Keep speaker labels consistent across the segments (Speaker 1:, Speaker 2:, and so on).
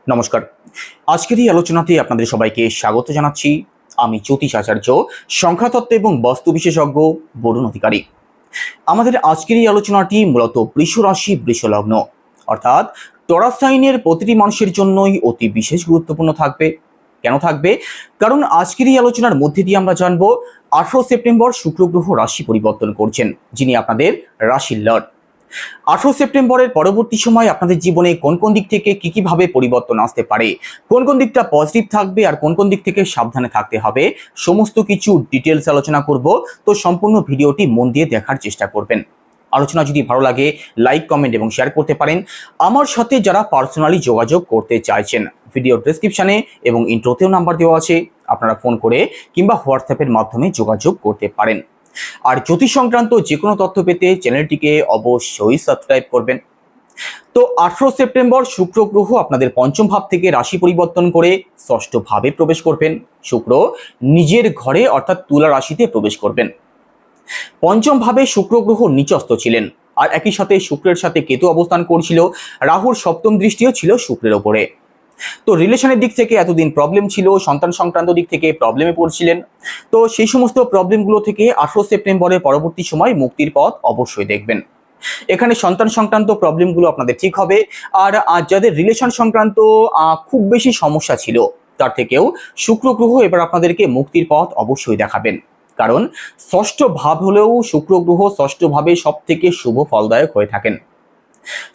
Speaker 1: নমস্কার। আজকের এই আলোচনাতে আপনাদের সবাইকে স্বাগত জানাচ্ছি। আমি জ্যোতিষ আচার্য, সংখ্যাতত্ত্ব এবং বাস্তু বিশেষজ্ঞ বরুণ অধিকারী। আমাদের আজকের এই আলোচনাটি মূলত বৃষ রাশি, বৃষ লগ্ন অর্থাৎ টরাস সাইনের প্রতিটি মানুষের জন্যই অতি বিশেষ গুরুত্বপূর্ণ থাকবে। কেন থাকবে? কারণ আজকের এই আলোচনার মধ্যে দিয়ে আমরা জানবো 18 সেপ্টেম্বর শুক্র গ্রহ রাশি পরিবর্তন করছেন, যিনি আপনাদের রাশির লর্ড। 18 সেপ্টেম্বরের পরবর্তী সময় আপনাদের জীবনে কোন কোন দিক থেকে কি ভাবে পরিবর্তন আসতে পারে, কোন কোন দিকটা পজিটিভ থাকবে আর কোন কোন দিক থেকে সাবধানে থাকতে হবে, সমস্ত কিছু ডিটেলস আলোচনা করব। তো সম্পূর্ণ ভিডিওটি মন দিয়ে দেখার চেষ্টা করবেন। আলোচনা যদি ভালো লাগে লাইক, কমেন্ট এবং শেয়ার করতে পারেন। আমার সাথে যারা পার্সোনালি যোগাযোগ করতে চাইছেন, ভিডিও ডেসক্রিপশনে এবং ইন্ট্রোতেও নাম্বার দেওয়া আছে, আপনারা ফোন করে কিংবা হোয়াটসঅ্যাপের মাধ্যমে যোগাযোগ করতে পারেন। আর জ্যোতিষ সংক্রান্ত যে কোনো তথ্য পেতে চ্যানেলটিকে অবশ্যই সাবস্ক্রাইব করবেন। তো 18 সেপ্টেম্বর শুক্র গ্রহ আপনাদের পঞ্চম ভাব থেকে রাশি পরিবর্তন করে ষষ্ঠ ভাবে প্রবেশ করবেন। শুক্র নিজের ঘরে অর্থাৎ তুলা রাশিতে প্রবেশ করবেন। পঞ্চম ভাবে শুক্র গ্রহ নিচস্থ ছিলেন, আর একই সাথে শুক্রের সাথে কেতু অবস্থান করছিল। রাহুর সপ্তম দৃষ্টিও ছিল শুক্রের ওপরে। তো রিলেশনের দিক থেকে এতদিন প্রবলেম ছিল, সন্তান সংক্রান্ত দিক থেকে প্রবলেমে পড়ছিলেন। তো সেই সমস্ত প্রবলেমগুলো থেকে 18 সেপ্টেম্বরের পরবর্তী সময় মুক্তির পথ অবশ্যই দেখবেন। এখানে সন্তান সংক্রান্ত প্রবলেমগুলো আপনাদের ঠিক হবে। আর যাদের রিলেশন সংক্রান্ত খুব বেশি সমস্যা ছিল, তার থেকেও শুক্র গ্রহ এবার আপনাদেরকে মুক্তির পথ অবশ্যই দেখাবেন। কারণ ষষ্ঠ ভাব হলেও শুক্র গ্রহ ষষ্ঠ ভাবে সব থেকে শুভ ফলদায়ক হয়ে থাকেন।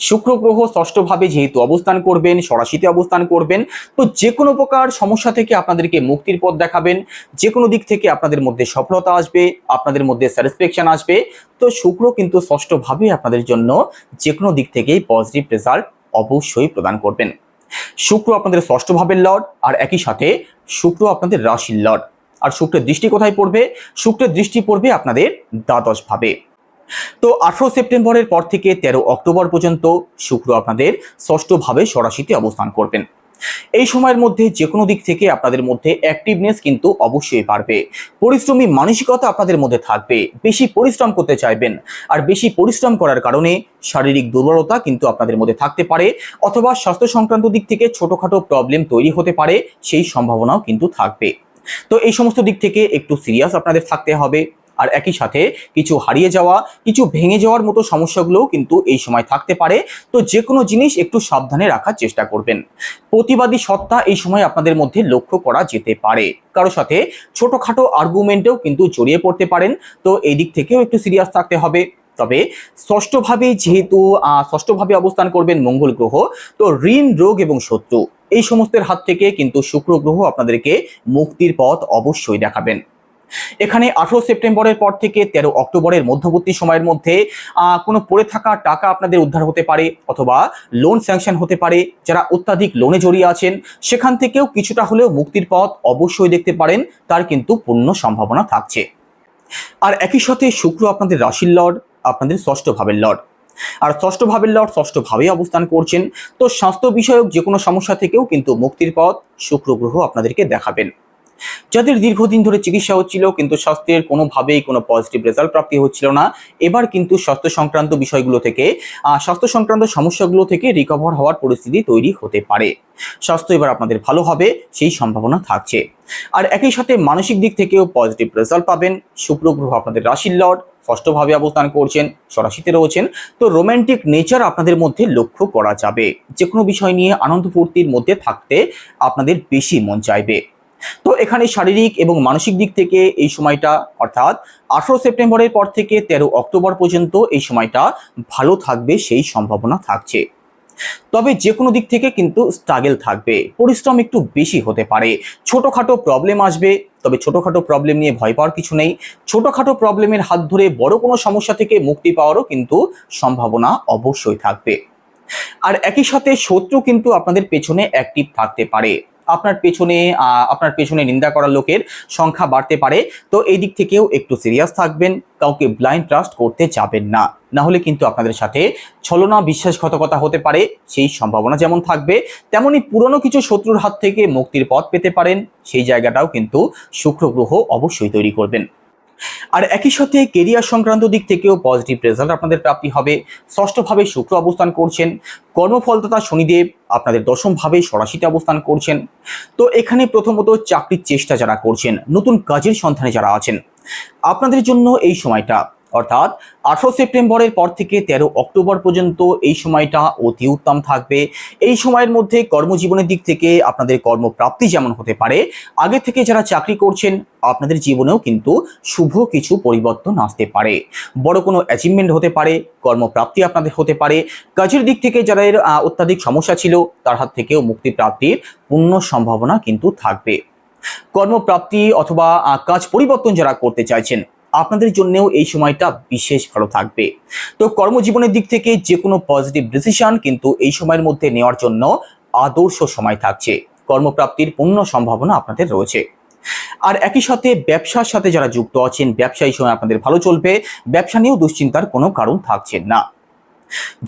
Speaker 1: শুক্র গ্রহ ষষ্ঠভাবে যেহেতু অবস্থান করবেন, স্বরাশিতে অবস্থান করবেন, তো যে কোনো প্রকার সমস্যা থেকে আপনাদেরকে মুক্তির পথ দেখাবেন। যে কোনো দিক থেকে আপনাদের মধ্যে সফলতা আসবে, আপনাদের মধ্যে স্যাটিসফ্যাকশন আসবে। তো শুক্র কিন্তু ষষ্ঠভাবে আপনাদের জন্য যে কোনো দিক থেকেই পজিটিভ রেজাল্ট অবশ্যই প্রদান করবেন। শুক্র আপনাদের ষষ্ঠ ভাবের লর্ড, আর একই সাথে শুক্র আপনাদের রাশির লর্ড। আর শুক্রের দৃষ্টি কোথায় পড়বে? শুক্রের দৃষ্টি পড়বে আপনাদের দ্বাদশ ভাবে। তো 18 সেপ্টেম্বরের পর থেকে 13 অক্টোবর পর্যন্ত শুক্র আপনাদের ষষ্ঠ ভাবে স্বরাশিতে অবস্থান করবেন। এই সময়ের মধ্যে যে কোনো দিক থেকে আপনাদের মধ্যে অ্যাক্টিভনেস কিন্তু অবশ্যই বাড়বে। পরিশ্রমী মানসিকতা আপনাদের মধ্যে থাকবে, বেশি পরিশ্রম করতে চাইবেন। আর বেশি পরিশ্রম করার কারণে শারীরিক দুর্বলতা কিন্তু আপনাদের মধ্যে থাকতে পারে, অথবা স্বাস্থ্য সংক্রান্ত দিক থেকে ছোটখাটো প্রবলেম তৈরি হতে পারে, সেই সম্ভাবনাও কিন্তু থাকবে। তো এই সমস্ত দিক থেকে একটু সিরিয়াস আপনাদের থাকতে হবে। আর একই সাথে কিছু হারিয়ে যাওয়া, কিছু ভেঙে যাওয়ার মতো সমস্যাগুলোও কিন্তু এই সময় থাকতে পারে। তো যে কোনো জিনিস একটু সাবধানে রাখার চেষ্টা করবেন। প্রতিবাদী সত্তা এই সময় আপনাদের মধ্যে লক্ষ্য করা যেতে পারে। কারো সাথে ছোটখাটো আর্গুমেন্টেও কিন্তু জড়িয়ে পড়তে পারেন। তো এই দিক থেকেও একটু সিরিয়াস থাকতে হবে। তবে ষষ্ঠভাবে যেহেতু ষষ্ঠভাবে অবস্থান করবেন মঙ্গল গ্রহ, তো ঋণ, রোগ এবং শত্রু এই সমস্তের হাত থেকে কিন্তু শুক্র গ্রহ আপনাদেরকে মুক্তির পথ অবশ্যই দেখাবেন। এখানে 18 সেপ্টেম্বরের পর থেকে 13 অক্টোবরের মধ্যবর্তী সময়ের মধ্যে কোনো পড়ে থাকা টাকা আপনাদের উদ্ধার হতে পারে, অথবা লোন স্যাংশন হতে পারে। যারা অত্যাধিক লোনে জড়িয়ে আছেন, সেখান থেকেও কিছুটা হলেও মুক্তির পথ অবশ্যই দেখতে পারেন, তার কিন্তু পূর্ণ সম্ভাবনা থাকছে। আর একই সাথে শুক্র আপনাদের রাশির লর্ড, আপনাদের ষষ্ঠ ভাবের লর্ড। আর ষষ্ঠ ভাবের লর্ড ষষ্ঠ ভাবে অবস্থান করছেন। তো স্বাস্থ্য বিষয়ক যে কোনো সমস্যা থেকেও কিন্তু মুক্তির পথ শুক্র গ্রহ আপনাদেরকে দেখাবেন। যাদের দীর্ঘদিন ধরে চিকিৎসা হচ্ছিল কিন্তু স্বাস্থ্যের কোনোভাবেই কোনো পজিটিভ রেজাল্ট প্রাপ্তি হচ্ছিল না, এবার কিন্তু স্বাস্থ্য সংক্রান্ত বিষয়গুলো থেকে, স্বাস্থ্য সংক্রান্ত সমস্যাগুলো থেকে রিকভার হওয়ার পরিস্থিতি তৈরি হতে পারে। স্বাস্থ্য এবার আপনাদের ভালো হবে, সেই সম্ভাবনা থাকছে। আর একই সাথে মানসিক দিক থেকেও পজিটিভ রেজাল্ট পাবেন। শুক্র গ্রহ আপনাদের রাশির লর্ড, ষষ্ঠভাবে অবস্থান করছেন, স্বরাশিতে রয়েছেন। তো রোমান্টিক নেচার আপনাদের মধ্যে লক্ষ্য করা যাবে। যে কোনো বিষয় নিয়ে আনন্দ ফুর্তির মধ্যে থাকতে আপনাদের বেশি মন চাইবে। তো এখানে শারীরিক এবং মানসিক দিক থেকে এই সময়টা, অর্থাৎ 18 সেপ্টেম্বরের পর থেকে 13 অক্টোবর পর্যন্ত এই সময়টা ভালো থাকবে, সেই সম্ভাবনা থাকছে। তবে যে কোনো দিক থেকে কিন্তু স্ট্রাগল থাকবে, পরিশ্রম একটু বেশি হতে পারে, ছোটখাটো প্রবলেম আসবে। তবে ছোটখাটো প্রবলেম নিয়ে ভয় পাওয়ার কিছু নেই। ছোটখাটো প্রবলেমের হাত ধরে বড় কোনো সমস্যা থেকে মুক্তি পাওয়ারও কিন্তু সম্ভাবনা অবশ্যই থাকবে। আর একই সাথে শত্রু কিন্তু আপনাদের পেছনে অ্যাক্টিভ থাকতে পারে। আপনার পেছনে নিন্দা করার লোকের সংখ্যা বাড়তে পারে। তো এই দিক থেকেও একটু সিরিয়াস থাকবেন, কাউকে ব্লাইন্ড ট্রাস্ট করতে যাবেন না, না হলে কিন্তু আপনাদের সাথে ছলনা, বিশ্বাসঘাতকতা হতে পারে, সেই সম্ভাবনা যেমন থাকবে। তেমনি পুরনো কিছু শত্রুর হাত থেকে মুক্তির পথ পেতে পারেন, সেই জায়গাটাও কিন্তু শুক্র গ্রহ অবশ্যই তৈরি করবেন। আর একই সাথে কেরিয়ার সংক্রান্ত দিক থেকেও পজিটিভ রেজাল্ট আপনাদের প্রাপ্তি হবে। ষষ্ঠভাবে শুক্র অবস্থান করছেন, কর্মফলদাতা শনিদেব আপনাদের দশমভাবে সরাসিতে অবস্থান করছেন। তো এখানে প্রথমত চাকরির চেষ্টা যারা করছেন, নতুন কাজের সন্ধানে যারা আছেন, আপনাদের জন্য এই সময়টা অর্থাৎ 18 সেপ্টেম্বরের পর থেকে 13 অক্টোবর পর্যন্ত এই সময়টা অতি উত্তম থাকবে। এই সময়ের মধ্যে কর্মজীবনের দিক থেকে আপনাদের কর্মপ্রাপ্তি যেমন হতে পারে, আগে থেকে যারা চাকরি করছেন আপনাদের জীবনেও কিন্তু শুভ কিছু পরিবর্তন আসতে পারে। বড় কোনো অ্যাচিভমেন্ট হতে পারে, কর্মপ্রাপ্তি আপনাদের হতে পারে। কাজের দিক থেকে যাদের অত্যাধিক সমস্যা ছিল তার হাত থেকেও মুক্তি প্রাপ্তির পূর্ণ সম্ভাবনা কিন্তু থাকবে। কর্মপ্রাপ্তি অথবা কাজ পরিবর্তন যারা করতে চাইছেন আপনাদের জন্যও এই সময়টা বিশেষ ভালো থাকবে। তো কর্মজীবনের দিক থেকে যে কোনো পজিটিভ ডিসিশন কিন্তু এই সময়ের মধ্যে নেওয়ার জন্য আদর্শ সময় থাকছে। কর্মপ্রাপ্তির পূর্ণ সম্ভাবনা আপনাদের রয়েছে। আর একই সাথে ব্যবসার সাথে যারা যুক্ত আছেন, ব্যবসা এই সময় আপনাদের ভালো চলবে। ব্যবসা নিয়েও দুশ্চিন্তার কোনো কারণ থাকছে না।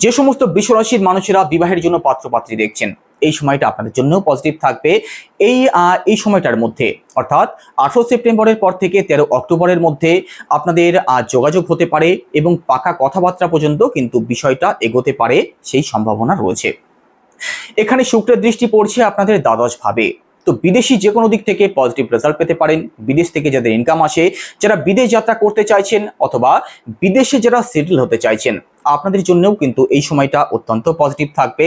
Speaker 1: যে সমস্ত বৃষ রাশির মানুষেরা বিবাহের জন্য পাত্রপাত্রী দেখছেন এই সময়টা আপনাদের জন্য পজিটিভ থাকবে। এই সময়টার মধ্যে অর্থাৎ 18 সেপ্টেম্বরের পর থেকে 13 অক্টোবরের মধ্যে আপনাদের যোগাযোগ হতে পারে এবং পাকা কথাবার্তা পর্যন্ত কিন্তু বিষয়টা এগোতে পারে, সেই সম্ভাবনা রয়েছে। এখানে শুক্রের দৃষ্টি পড়ছে আপনাদের দ্বাদশ ভাবে। তো বিদেশি যে কোনো দিক থেকে পজিটিভ রেজাল্ট পেতে পারেন। বিদেশ থেকে যাদের ইনকাম আসে, যারা বিদেশ যাত্রা করতে চাইছেন অথবা বিদেশে যারা সেটেল হতে চাইছেন আপনাদের জন্যও কিন্তু এই সময়টা অত্যন্ত পজিটিভ থাকবে।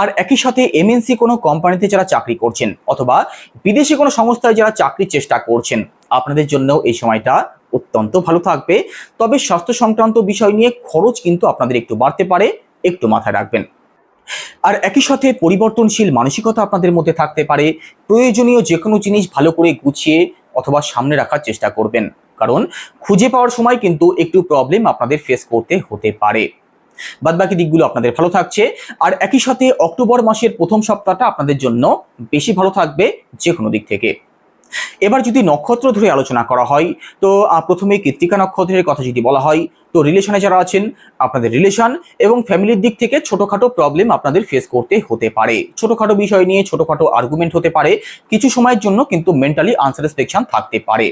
Speaker 1: আর একই সাথে এমএনসি কোনো কোম্পানিতে যারা চাকরি করছেন অথবা বিদেশি কোনো সংস্থায় যারা চাকরির চেষ্টা করছেন আপনাদের জন্যও এই সময়টা অত্যন্ত ভালো থাকবে। তবে স্বাস্থ্য সংক্রান্ত বিষয় নিয়ে খরচ কিন্তু আপনাদের একটু বাড়তে পারে, একটু মাথায় রাখবেন। আর একই সাথে পরিবর্তনশীল মানসিকতা আপনাদের মধ্যে থাকতে পারে। প্রয়োজনীয় যে কোনো জিনিস ভালো করে গুছিয়ে অথবা সামনে রাখার চেষ্টা করবেন, কারণ খুঁজে পাওয়ার সময় কিন্তু একটু প্রবলেম আপনাদের ফেস করতে হতে পারে। বাদবাকি দিকগুলো আপনাদের ভালো থাকছে। আর একই সাথে অক্টোবর মাসের প্রথম সপ্তাহটা আপনাদের জন্য বেশি ভালো থাকবে যে কোনো দিক থেকে। এবার যদি নক্ষত্র ধরে আলোচনা করা হয় তো প্রথমে কৃত্তিকা নক্ষত্রের কথা যদি বলা হয় তো রিলেশনে যারা আছেন আপনাদের রিলেশন এবং ফ্যামিলির দিক থেকে ছোটখাটো প্রবলেম আপনাদের ফেস করতে হতে পারে। ছোটখাটো বিষয় নিয়ে ছোটখাটো আর্গুমেন্ট হতে পারে, কিছু সময়ের জন্য কিন্তু মেন্টালি আনস্যাটিসফ্যাকশন থাকতে পারে।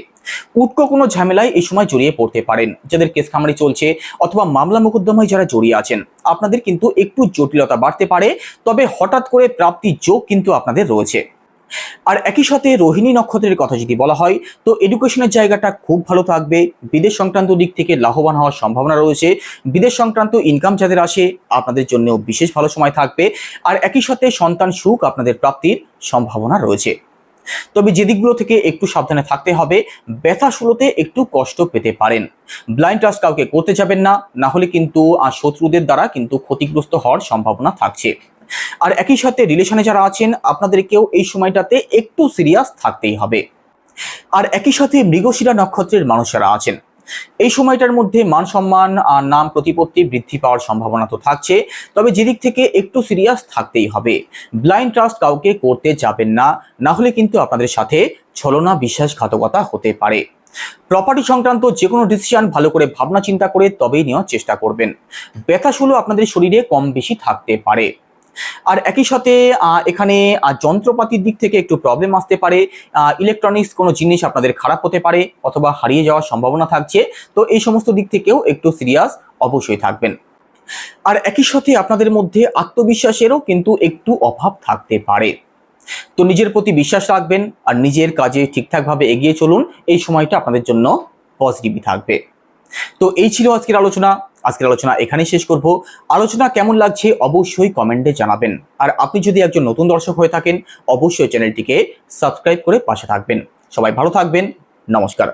Speaker 1: উটকো কোনো ঝামেলায় এই সময় জড়িয়ে পড়তে পারেন। যাদের কেস খামারি চলছে অথবা মামলা মোকদ্দমায় যারা জড়িয়ে আছেন আপনাদের কিন্তু একটু জটিলতা বাড়তে পারে, তবে হঠাৎ করে প্রাপ্তির যোগ কিন্তু আপনাদের রয়েছে। আর একই সাথে রোহিণী নক্ষত্রের কথা যদি বলা হয় তো এডুকেশনের জায়গাটা খুব ভালো থাকবে। বিদেশ সংক্রান্ত দিক থেকে লাভবান হওয়ার সম্ভাবনা রয়েছে। বিদেশ সংক্রান্ত ইনকাম যাদের আসে আপনাদের জন্যও বিশেষ ভালো সময় থাকবে। আর একই সাথে সন্তান সুখ আপনাদের প্রাপ্তির সম্ভাবনা রয়েছে। তবে যে দিকগুলো থেকে একটু সাবধানে থাকতে হবে, ব্যথা শুরুতে একটু কষ্ট পেতে পারেন। ব্লাইন্ড ট্রাস্ট কাউকে করতে যাবেন না, না হলে কিন্তু শত্রুদের দ্বারা কিন্তু ক্ষতিগ্রস্ত হওয়ার সম্ভাবনা থাকছে। আর একই সাথে রিলেশনে যারা আছেন আপনাদেরকেও এই সময়টাতে একটু সিরিয়াস থাকতেই হবে। আর একই সাথে মৃগশিরা নক্ষত্রের মানুষেরা আছেন এই সময়টার মধ্যে মান সম্মান আর নাম প্রতিপত্তি বৃদ্ধি পাওয়ার সম্ভাবনা তো থাকছে, তবে যেদিক থেকে একটু সিরিয়াস থাকতেই হবে। ব্লাইন্ড ট্রাস্ট কাউকে করতে যাবেন না, না হলে কিন্তু আপনাদের সাথে ছলনা বিশ্বাসঘাতকতা হতে পারে। প্রপার্টি সংক্রান্ত যে কোনো ডিসিশন ভালো করে ভাবনা চিন্তা করে তবেই নেওয়ার চেষ্টা করবেন। ব্যথাশুলো আপনাদের শরীরে কম বেশি থাকতে পারে। আর একই সাথে এখানে যন্ত্রপাতির দিক থেকে একটু প্রবলেম আসতে পারে। ইলেকট্রনিক্স কোনো জিনিস আপনাদের খারাপ হতে পারে অথবা হারিয়ে যাওয়ার সম্ভাবনা থাকছে। তো এই সমস্ত দিক থেকেও একটু সিরিয়াস অবশ্যই থাকবেন। আর একই সাথে আপনাদের মধ্যে আত্মবিশ্বাসেরও কিন্তু একটু অভাব থাকতে পারে। তো নিজের প্রতি বিশ্বাস রাখবেন আর নিজের কাজে ঠিকঠাকভাবে এগিয়ে চলুন, এই সময়টা আপনাদের জন্য পজিটিভই থাকবে। তো এই ছিল আজকের আলোচনা এখানেই শেষ করব। আলোচনা কেমন লাগছে অবশ্যই কমেন্টে জানাবেন। আর আপনি যদি একজন নতুন দর্শক হয়ে থাকেন অবশ্যই চ্যানেলটিকে সাবস্ক্রাইব করে পাশে থাকবেন। সবাই ভালো থাকবেন, নমস্কার।